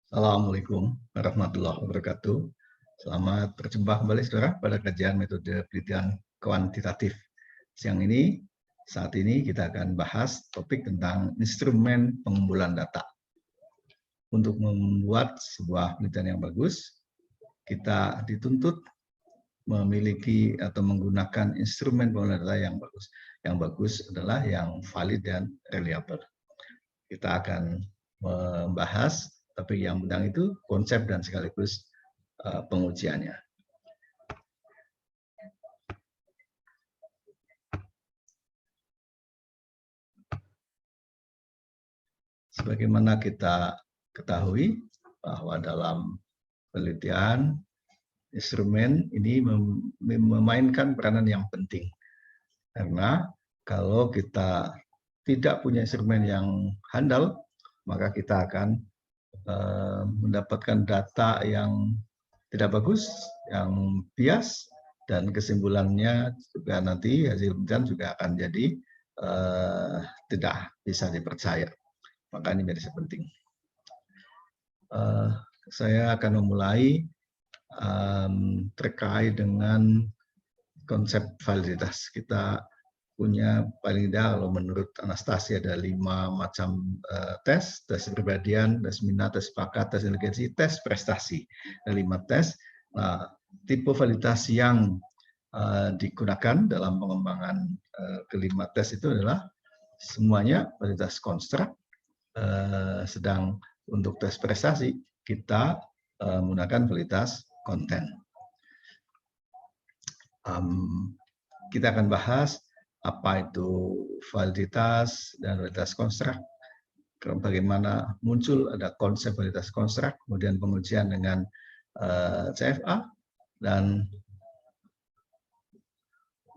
Assalamualaikum warahmatullahi wabarakatuh. Selamat berjumpa kembali saudara pada kajian metode penelitian kuantitatif. Saat ini kita akan bahas topik tentang instrumen pengumpulan data. Untuk membuat sebuah penelitian yang bagus, kita dituntut memiliki atau menggunakan instrumen pengumpulan data yang bagus. Yang bagus adalah yang valid dan reliable. Kita akan membahas topik yang tentang itu, konsep dan sekaligus pengujiannya. Sebagaimana kita ketahui bahwa dalam penelitian, instrumen ini memainkan peranan yang penting. Karena kalau kita tidak punya instrumen yang handal, maka kita akan mendapatkan data yang tidak bagus, yang bias, dan kesimpulannya juga nanti hasil penelitian juga akan jadi tidak bisa dipercaya. Maka ini menjadi penting. Saya akan memulai terkait dengan konsep validitas. Kita punya paling tidak kalau menurut Anastasia ada 5 macam tes kepribadian, tes minat, tes bakat, tes inteligensi, tes prestasi. Ada 5 tes. Nah, tipe validitas yang digunakan dalam pengembangan kelima tes itu adalah semuanya validitas konstruk. Sedang untuk tes prestasi kita menggunakan validitas konten. Kita akan bahas apa itu validitas dan validitas konstruk, bagaimana muncul ada konsep validitas konstruk, kemudian pengujian dengan CFA, dan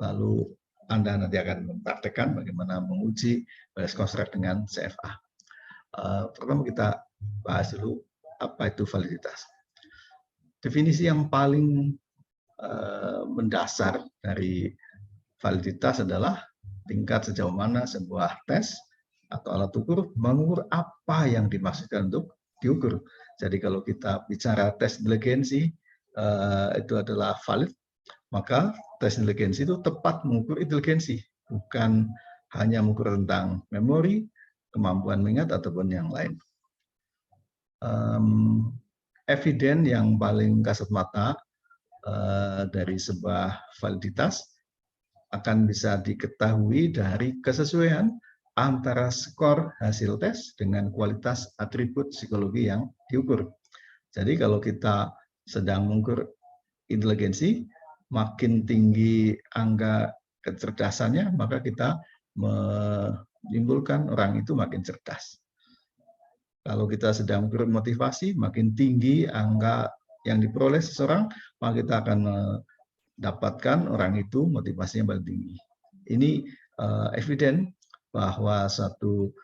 lalu Anda nanti akan mempraktekkan bagaimana menguji validitas konstruk dengan CFA. Pertama kita bahas dulu apa itu validitas. Definisi yang paling mendasar dari validitas adalah tingkat sejauh mana sebuah tes atau alat ukur mengukur apa yang dimaksudkan untuk diukur. Jadi kalau kita bicara tes inteligensi itu adalah valid, maka tes inteligensi itu tepat mengukur inteligensi, bukan hanya mengukur tentang memori, kemampuan mengingat ataupun yang lain. Eviden yang paling kasat mata dari sebuah validitas akan bisa diketahui dari kesesuaian antara skor hasil tes dengan kualitas atribut psikologi yang diukur. Jadi kalau kita sedang mengukur inteligensi, makin tinggi angka kecerdasannya, maka kita menyimpulkan orang itu makin cerdas. Kalau kita sedang mengukur motivasi, makin tinggi angka yang diperoleh seseorang, maka kita akan dapatkan orang itu motivasinya paling tinggi. Ini eviden bahwa satu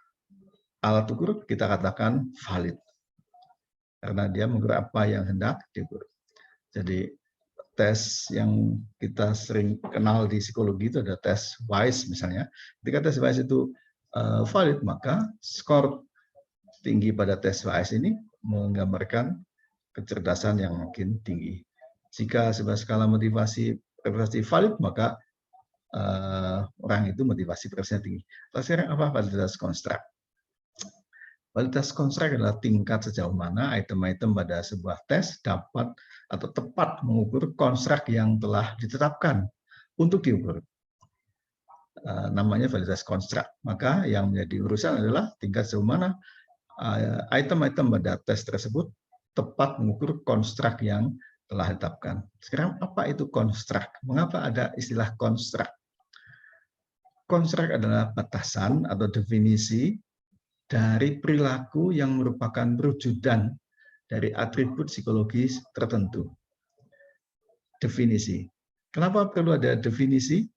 alat ukur kita katakan valid karena dia mengukur apa yang hendak diukur. Jadi tes yang kita sering kenal di psikologi itu ada tes WISE misalnya. Ketika tes WISE itu valid, maka skor tinggi pada tes WISE ini menggambarkan kecerdasan yang makin tinggi. Jika sebuah skala motivasi prestasi valid, maka orang itu motivasi prestasinya tinggi. Lalu sekarang apa validitas konstruk? Validitas konstruk adalah tingkat sejauh mana item-item pada sebuah tes dapat atau tepat mengukur konstruk yang telah ditetapkan untuk diukur. Namanya validitas konstruk. Maka yang menjadi urusan adalah tingkat sejauh mana item-item pada tes tersebut tepat mengukur konstruk yang telah ditetapkan. Sekarang apa itu konstruk? Mengapa ada istilah konstruk? Konstruk adalah batasan atau definisi dari perilaku yang merupakan perwujudan dari atribut psikologis tertentu. Definisi. Kenapa perlu ada definisi?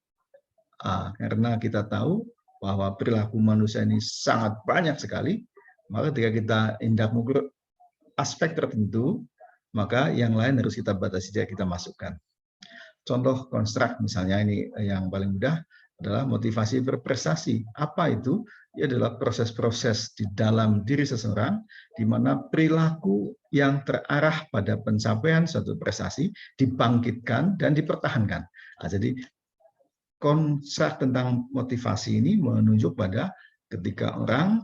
Karena kita tahu bahwa perilaku manusia ini sangat banyak sekali, maka ketika kita hendak mengukur aspek tertentu, maka yang lain harus kita batasi, kita masukkan. Contoh konstruk misalnya ini yang paling mudah, adalah motivasi berprestasi. Apa itu? Itu adalah proses-proses di dalam diri seseorang di mana perilaku yang terarah pada pencapaian suatu prestasi dibangkitkan dan dipertahankan. Nah, jadi konsep tentang motivasi ini menunjuk pada ketika orang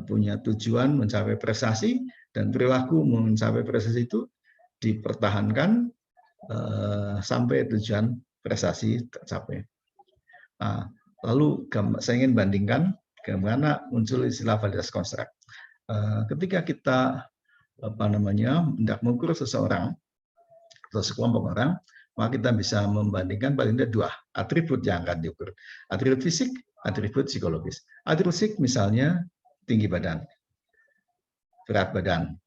punya tujuan mencapai prestasi dan perilaku mencapai prestasi itu dipertahankan sampai tujuan prestasi tercapai. Nah, lalu saya ingin bandingkan bagaimana muncul istilah validitas konstruk. Ketika kita hendak mengukur seseorang atau sekelompok orang, maka kita bisa membandingkan paling tidak dua atribut yang akan diukur. Atribut fisik, atribut psikologis. Atribut fisik misalnya tinggi badan, berat badan.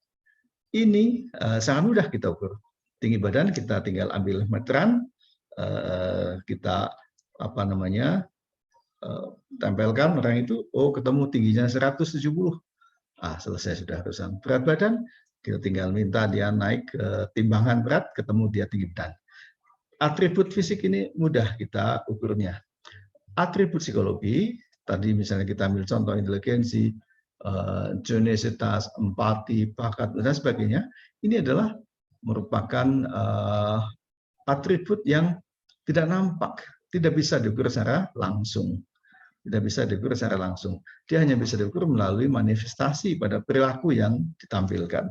Ini sangat mudah kita ukur. Tinggi badan kita tinggal ambil meteran, kita tempelkan orang itu, oh ketemu tingginya 170. Selesai sudah urusan. Berat badan, kita tinggal minta dia naik ke timbangan berat, ketemu dia tinggi badan. Atribut fisik ini mudah kita ukurnya. Atribut psikologi, tadi misalnya kita ambil contoh inteligensi, jonesitas, empati, bakat, dan sebagainya, ini adalah merupakan atribut yang tidak nampak, tidak bisa diukur secara langsung. Tidak bisa diukur secara langsung. Dia hanya bisa diukur melalui manifestasi pada perilaku yang ditampilkan.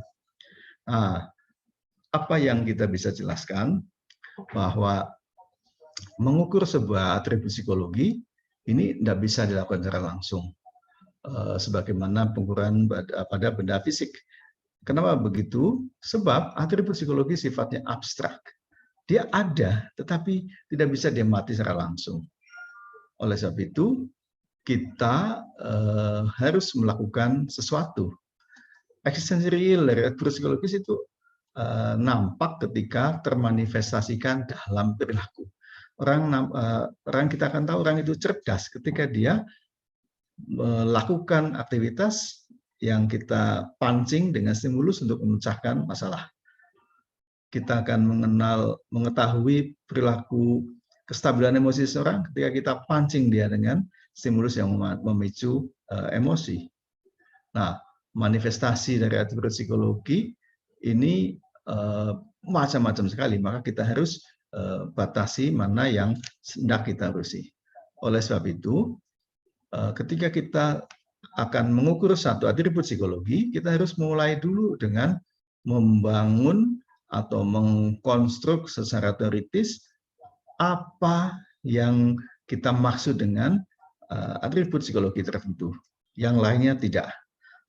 Nah, apa yang kita bisa jelaskan bahwa mengukur sebuah atribut psikologi ini tidak bisa dilakukan secara langsung, sebagaimana pengukuran pada benda fisik. Kenapa begitu? Sebab atribut psikologi sifatnya abstrak. Dia ada, tetapi tidak bisa diamati secara langsung. Oleh sebab itu, kita harus melakukan sesuatu. Eksistensi real dari atribut psikologis itu nampak ketika termanifestasikan dalam perilaku. Orang kita akan tahu orang itu cerdas ketika dia melakukan aktivitas yang kita pancing dengan stimulus untuk memecahkan masalah. Kita akan mengetahui perilaku kestabilan emosi seseorang ketika kita pancing dia dengan stimulus yang memicu emosi. Nah, manifestasi dari atribut psikologi ini macam-macam sekali, maka kita harus batasi mana yang hendak kita urusi. Oleh sebab itu, ketika kita akan mengukur satu atribut psikologi, kita harus mulai dulu dengan membangun atau mengkonstruk secara teoritis apa yang kita maksud dengan atribut psikologi tertentu. Yang lainnya tidak.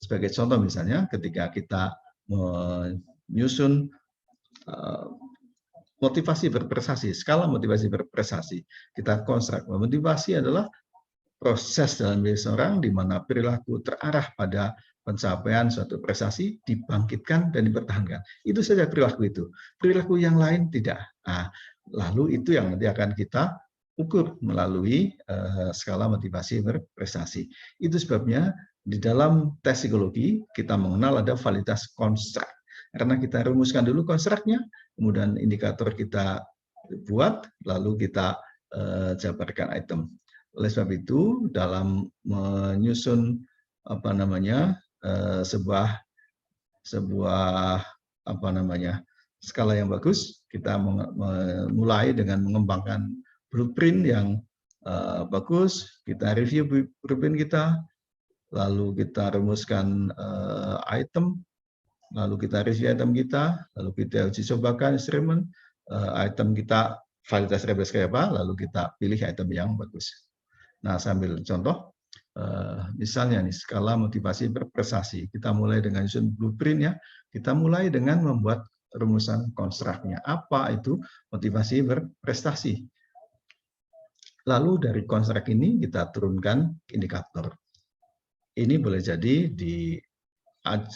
Sebagai contoh misalnya ketika kita menyusun motivasi berprestasi, skala motivasi berprestasi, kita konstruk. Motivasi adalah proses dalam diri seorang di mana perilaku terarah pada pencapaian suatu prestasi dibangkitkan dan dipertahankan. Itu saja perilaku itu. Perilaku yang lain tidak. Nah, lalu itu yang nanti akan kita ukur melalui skala motivasi berprestasi. Itu sebabnya di dalam tes psikologi kita mengenal ada validitas konstruk. Karena kita rumuskan dulu konstruknya, kemudian indikator kita buat, lalu kita jabarkan item. Oleh sebab itu, dalam menyusun sebuah skala yang bagus, kita mulai dengan mengembangkan blueprint yang bagus. Kita review blueprint kita, lalu kita rumuskan item, lalu kita review item kita, lalu kita uji cobakan instrumen item kita, validitas rebes kayak apa, lalu kita pilih item yang bagus. Nah, sambil contoh, misalnya nih skala motivasi berprestasi, kita mulai dengan nyusun blueprint ya, kita mulai dengan membuat rumusan konstruknya. Apa itu motivasi berprestasi? Lalu dari konstruk ini kita turunkan indikator. Ini boleh jadi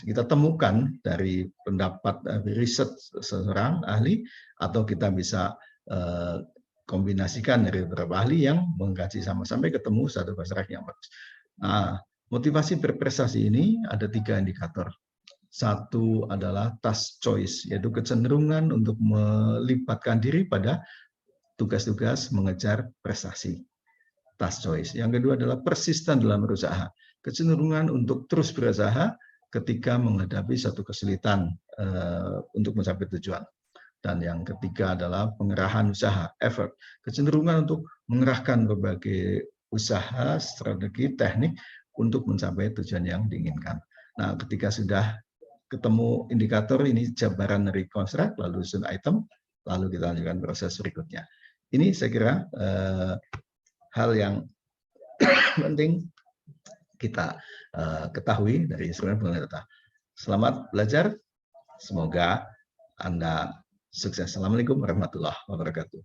kita temukan dari pendapat riset seseorang ahli, atau kita bisa kombinasikan dari beberapa ahli yang mengkaji sampai ketemu satu konstruk yang bagus. Nah, motivasi berprestasi ini ada 3 indikator. Satu adalah task choice, yaitu kecenderungan untuk melibatkan diri pada tugas-tugas mengejar prestasi. task choice. Yang kedua adalah persisten dalam berusaha, kecenderungan untuk terus berusaha ketika menghadapi satu kesulitan untuk mencapai tujuan. Dan yang ketiga adalah pengerahan usaha, effort, kecenderungan untuk mengerahkan berbagai usaha, strategi, teknik untuk mencapai tujuan yang diinginkan. Nah, ketika sudah ketemu indikator ini, jabaran dari construct, lalu susun item, lalu kita lanjutkan proses berikutnya. Ini saya kira hal yang penting kita ketahui dari instrumen pengendalian data. Selamat belajar, semoga Anda sukses. Assalamualaikum warahmatullahi wabarakatuh.